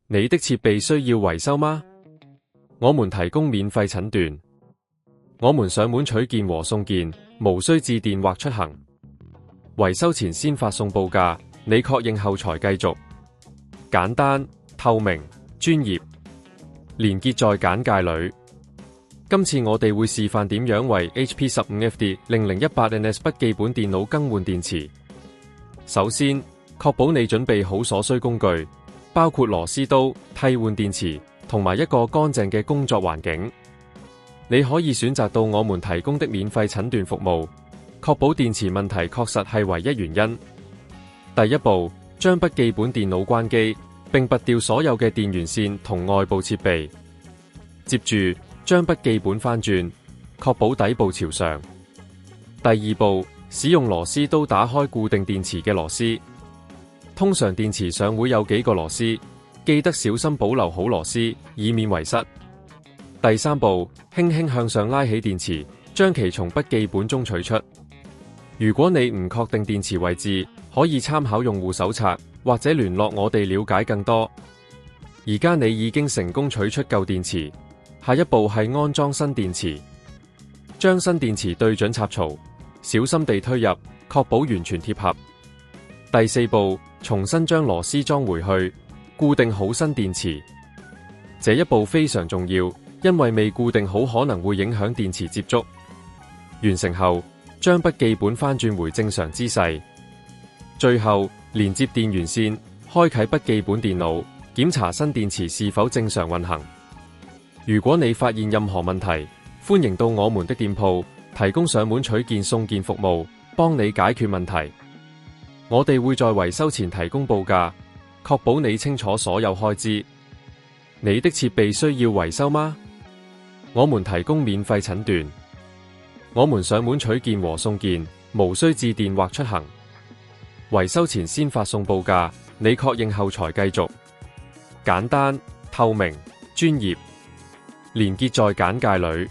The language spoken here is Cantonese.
你的設備需要維修嗎？我們提供免費診斷，我們上門取件和送件，無需致電或出行。維修前先發送報價，你確認後才繼續。簡單、透明、專業，連結在簡介裏。今次我哋會示範點樣為 HP 15FD 0018NS 筆記本電腦更換電池。首先，確保你準備好所需工具，包括螺絲刀、替換電池同埋一個乾淨嘅工作環境。你可以選擇到我們提供的免費診斷服務，確保電池問題確實係唯一原因。第一步，將筆記本電腦關機，並拔掉所有嘅電源線同外部設備。接住，將筆記本翻轉，確保底部朝上。第二步，使用螺絲刀打開固定電池嘅螺絲。通常電池上會有幾個螺絲，記得小心保留好螺絲，以免遺失。第三步，輕輕向上拉起電池，將其從筆記本中取出。如果你唔確定電池位置，可以參考用戶手冊或者聯絡我哋了解更多。而家你已經成功取出舊電池，下一步係安裝新電池。將新電池對準插槽，小心地推入，確保完全貼合。第四步，重新將螺絲裝回去，固定好新電池。這一步非常重要，因為未固定好可能會影響電池接觸。完成後，將筆記本翻轉回正常姿勢。最後，連接電源線，開啟筆記本電腦，檢查新電池是否正常運行。如果你發現任何問題，歡迎到我們的店鋪，提供上門取件送件服務，幫你解決問題。我哋會在維修前提供報價，確保你清楚所有開支。你的設備需要維修嗎？我們提供免費診斷，我們上門取件和送件，無需致電或出行。維修前先發送報價，你確認後才繼續。簡單、透明、專業，連結在簡介裏。